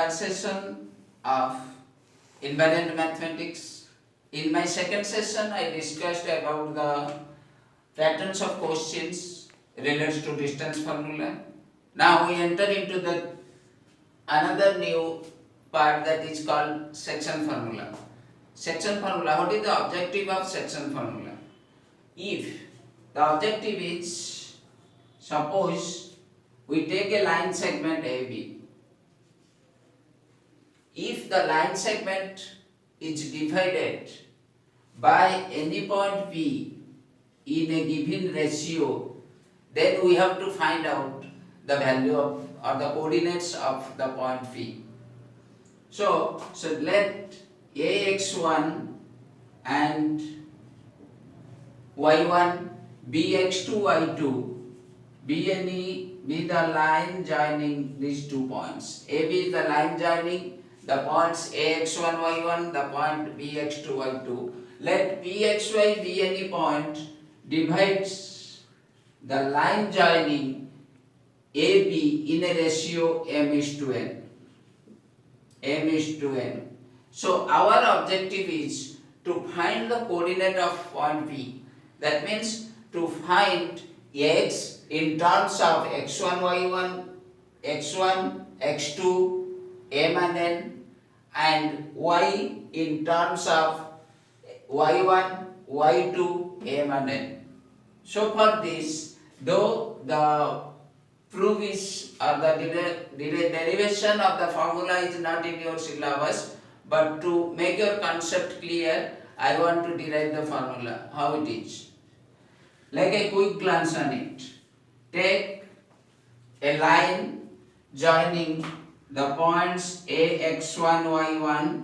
third session of invariant mathematics. In my second session, I discussed about the patterns of questions related to distance formula. Now we enter into the another new part that is called section formula. Section formula, what is the objective of section formula? If the objective is, suppose we take a line segment AB. If the line segment is divided by any point P in a given ratio, then we have to find out the value of or the coordinates of the point P. So let AX1 and Y1 BX2 Y2 be the line joining these 2 points. AB is the line joining the points AX1 Y1, the point BX2 Y2. Let PXY be any point divides the line joining AB in a ratio m is to n. M is to n. So our objective is to find the coordinate of point P. That means to find x in terms of x1, y1, x1, x2, m and n, and y in terms of y1, y2, m and n. So for this, though the proof is or the derivation of the formula is not in your syllabus, but to make your concept clear, I want to derive the formula, how it is. Like a quick glance on it. Take a line joining the points AX1, Y1,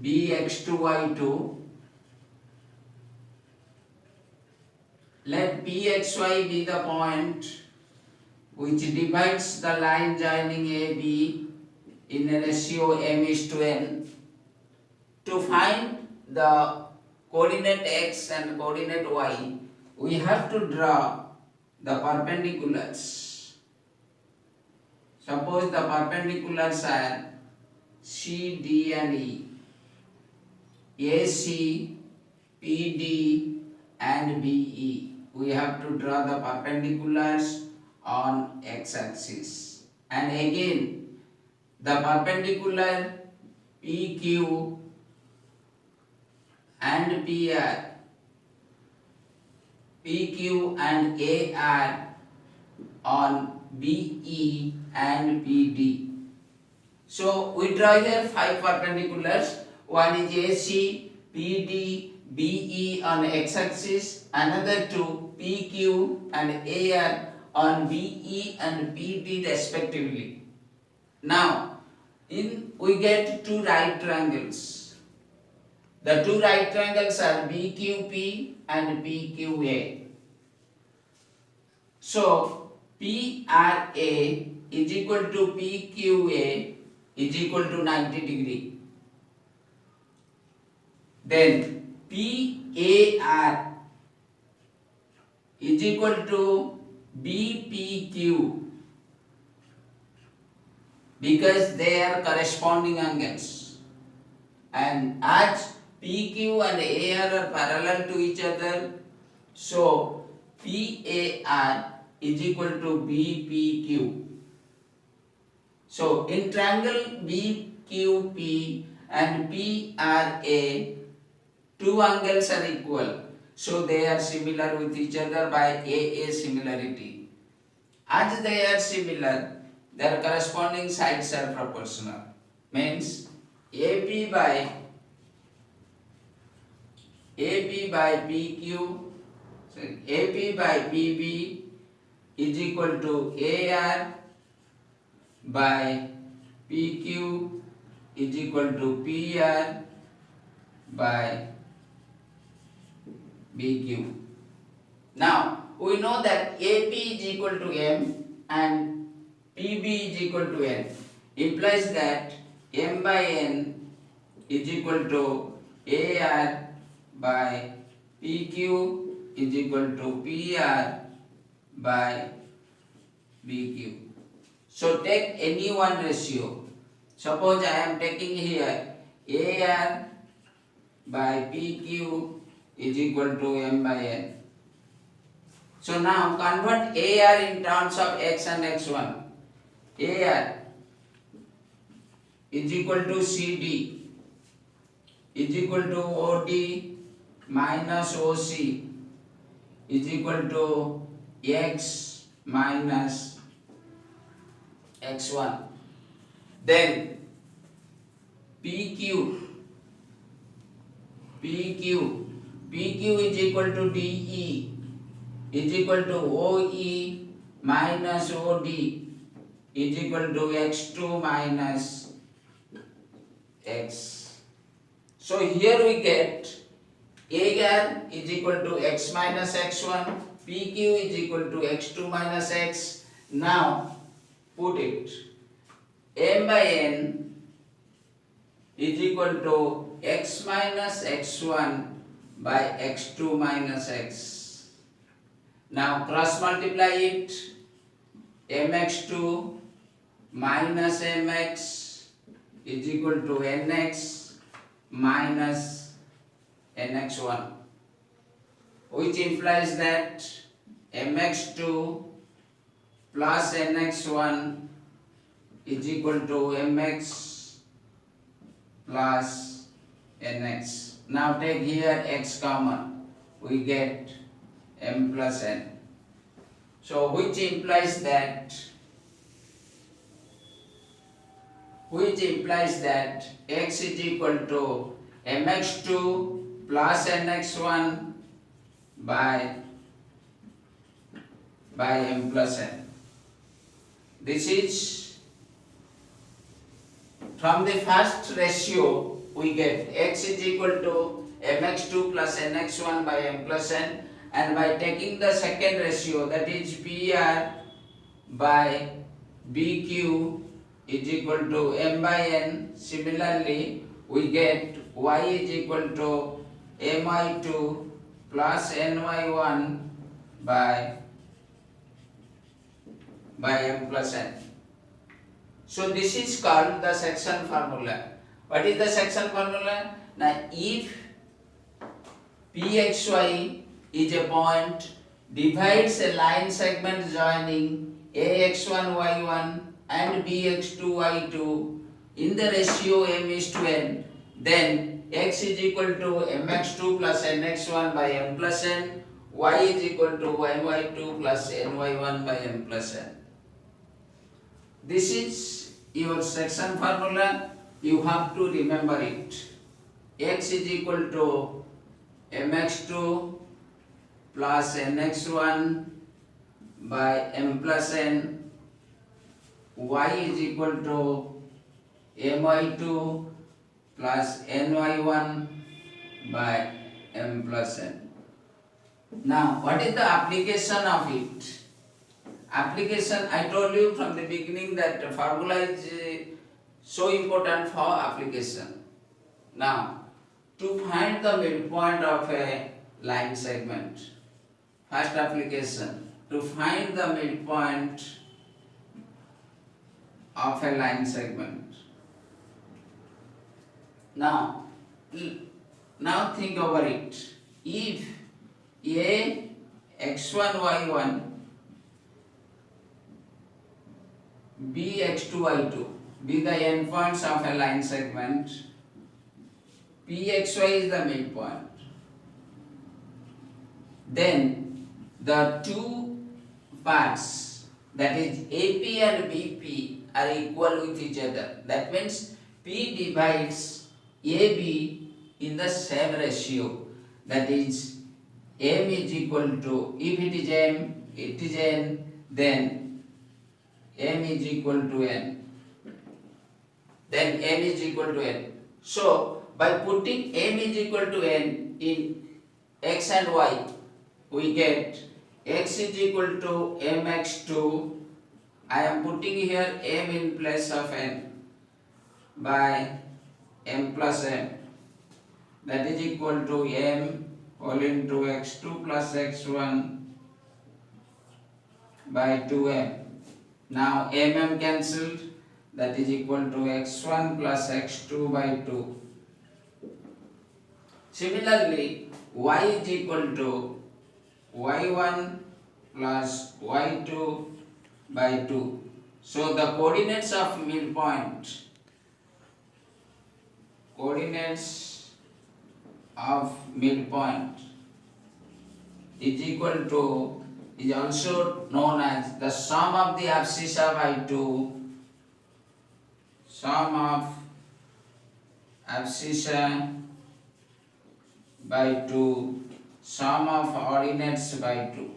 BX2, Y2. Let PXY be the point which divides the line joining AB in a ratio m is to n. To find the coordinate x and coordinate y, we have to draw the perpendiculars. Suppose the perpendiculars are C, D and E, AC, PD and BE. We have to draw the perpendiculars on x-axis. And again, the perpendicular PQ and PR, PQ and AR on BE and PD. So we draw here 5 perpendiculars. One is AC, PD, BE on x-axis, another 2 PQ and AR on BE and PD respectively. Now, we get 2 right triangles. The 2 right triangles are BQP and PQA. So, PRA is equal to PQA is equal to 90 degree. Then PAR is equal to BPQ because they are corresponding angles, and as PQ and AR are parallel to each other, so PAR is equal to BPQ. So in triangle BQP and PRA, 2 angles are equal, so they are similar with each other by AA similarity. As they are similar, their corresponding sides are proportional. Means AB by PQ, AB by PB is equal to AR by PQ is equal to PR by BQ. Now we know that AP is equal to M and PB is equal to N. Implies that M by N is equal to AR by PQ is equal to PR by BQ. So take any one ratio. Suppose I am taking here AR by PQ is equal to M by N. So now convert AR in terms of X and X1. AR is equal to CD is equal to OD minus OC is equal to X minus X1. Then PQ is equal to DE is equal to OE minus OD is equal to X2 minus X. So here we get AR is equal to X minus X1, PQ is equal to X2 minus X. Now put it. M by N is equal to X minus X1 by X2 minus X. Now cross multiply it. Mx2 minus Mx is equal to Nx minus Nx1, which implies that Mx2 plus Nx1 is equal to Mx plus Nx. Now take here X common, we get M plus N. So which implies that X is equal to Mx2 plus Nx1 by M plus N. This is from the first ratio we get X is equal to Mx2 plus Nx1 by M plus N, and by taking the second ratio, that is PR by BQ is equal to M by N. Similarly, we get Y is equal to My2 plus Ny1 by M plus N. So this is called the section formula. What is the section formula? Now if PXY is a point divides a line segment joining AX1 Y1 and BX2 Y2 in the ratio M is to N, then X is equal to Mx2 plus Nx1 by M plus N, Y is equal to My2 plus Ny1 by M plus N. This is your section formula. You have to remember it. X is equal to Mx2 plus Nx1 by M plus N, Y is equal to My2 plus Ny1 by M plus N. Now, what is the application of it? Application, I told you from the beginning that the formula is so important for application. Now, to find the midpoint of a line segment, first application, to find the midpoint of a line segment. Now think over it. If A x1 y1 B x2 y2 be the endpoints of a line segment, Pxy is the midpoint, then the two parts, that is AP and BP, are equal with each other. That means P divides AB in the same ratio, that is M is equal to, if it is M, it is N, then M is equal to N. Then M is equal to N. So, by putting M is equal to N in X and Y, we get X is equal to Mx2. I am putting here M in place of N by M plus N. That is equal to M whole into x2 plus x1 by 2m. Now cancelled, that is equal to x1 plus x2 by 2. Similarly, y is equal to y1 plus y2 by 2. So the coordinates of midpoint is equal to, is also known as the sum of the abscissa by 2, sum of abscissa by 2, sum of ordinates by 2.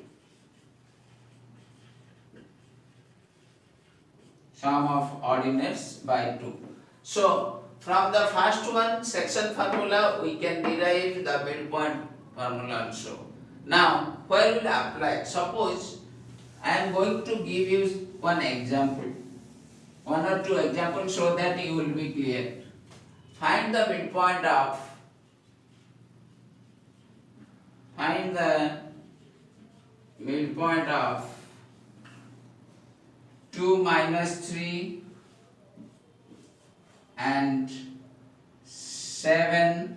Sum of ordinates by 2. So, from the first one section formula, we can derive the midpoint formula also. Now, where will apply? Suppose I am going to give you one example, one or two examples, so that you will be clear. Find the midpoint of 2 minus 3 and 7,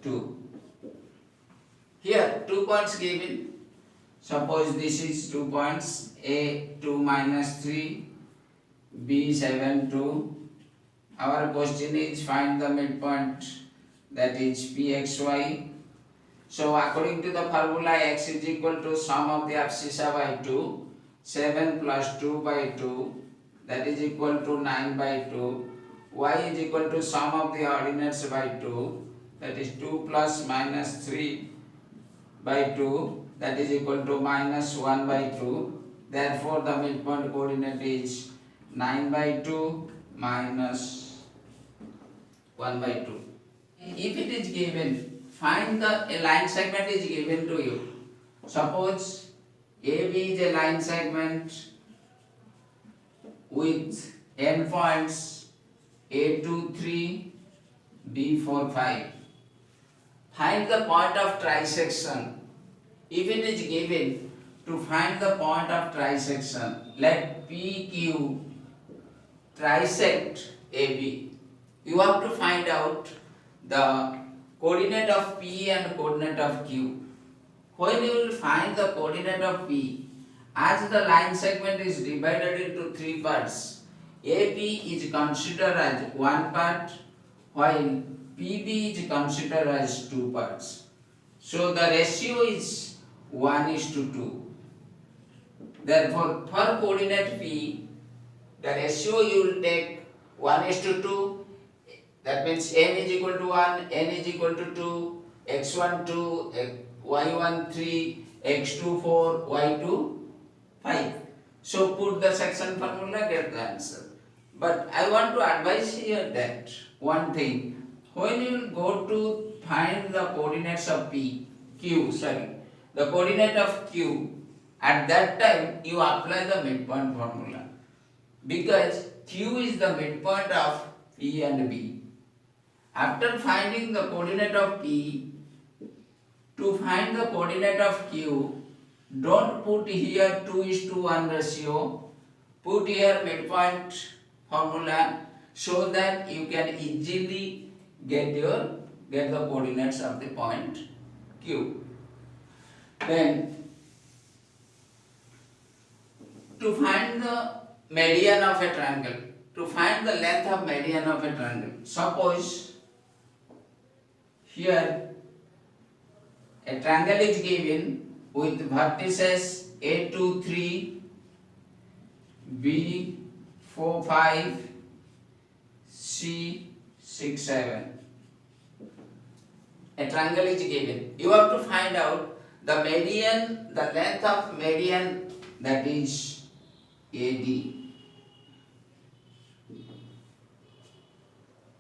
2. Here 2 points given. Suppose this is 2 points, A 2 minus 3, B 7, 2. Our question is find the midpoint, that is Pxy. So according to the formula, x is equal to sum of the abscissa by 2, 7 plus 2 by 2, that is equal to 9 by 2. Y is equal to sum of the ordinates by 2, that is 2 plus minus 3 by 2, that is equal to minus 1 by 2. Therefore the midpoint coordinate is 9 by 2 minus 1 by 2. If it is given, find the line segment is given to you. Suppose AB is a line segment with endpoints A2, 3, B4, 5. Find the point of trisection. If it is given to find the point of trisection, let PQ trisect AB. You have to find out the coordinate of P and coordinate of Q. When you will find the coordinate of P, as the line segment is divided into 3 parts, AP is considered as 1 part, while PB is considered as 2 parts. So the ratio is 1:2. Therefore, for coordinate P, the ratio you will take 1:2. That means m is equal to 1, n is equal to 2, x1 2, y1 3, x2 4, y2 5. So put the section formula, get the answer. But I want to advise here that one thing, when you will go to find the coordinates of the coordinate of Q, at that time you apply the midpoint formula, because Q is the midpoint of P and B. After finding the coordinate of P, to find the coordinate of Q, don't put here 2:1 ratio, put here midpoint formula, so that you can easily get the coordinates of the point Q. Then, to find the median of a triangle, to find the length of median of a triangle, suppose here a triangle is given with vertices A2, 3, B, 4, 5, C, 6, 7. A triangle is given. You have to find out the median, the length of median, that is AD.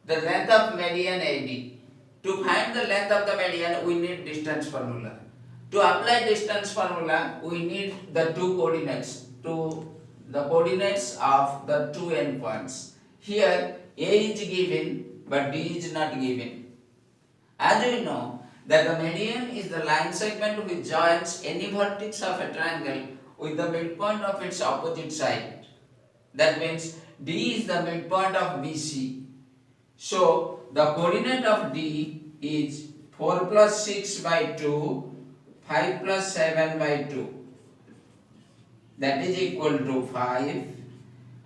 The length of median AD. To find the length of the median, we need distance formula. To apply distance formula, we need the two coordinates, the coordinates of the two endpoints. Here, A is given, but D is not given. As we know that the median is the line segment which joins any vertex of a triangle with the midpoint of its opposite side. That means D is the midpoint of BC. So the coordinate of D is 4 plus 6 by 2, 5 plus 7 by 2. That is equal to 5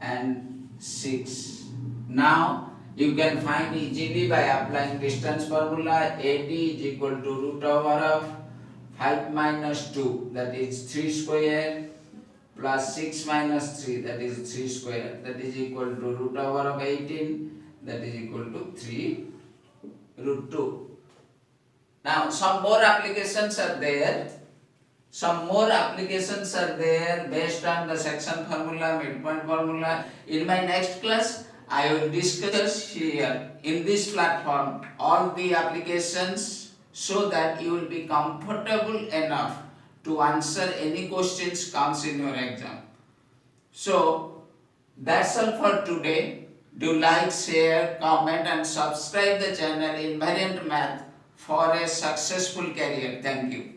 and 6. Now you can find easily by applying distance formula. AD is equal to root over of 5 minus 2, that is 3 square, plus 6 minus 3, that is 3 square, that is equal to root over of 18, that is equal to 3 root 2. Now some more applications are there. Based on the section formula, midpoint formula. In my next class, I will discuss here in this platform all the applications so that you will be comfortable enough to answer any questions comes in your exam. So that's all for today. Do like, share, comment and subscribe the channel Invariant Math for a successful career. Thank you.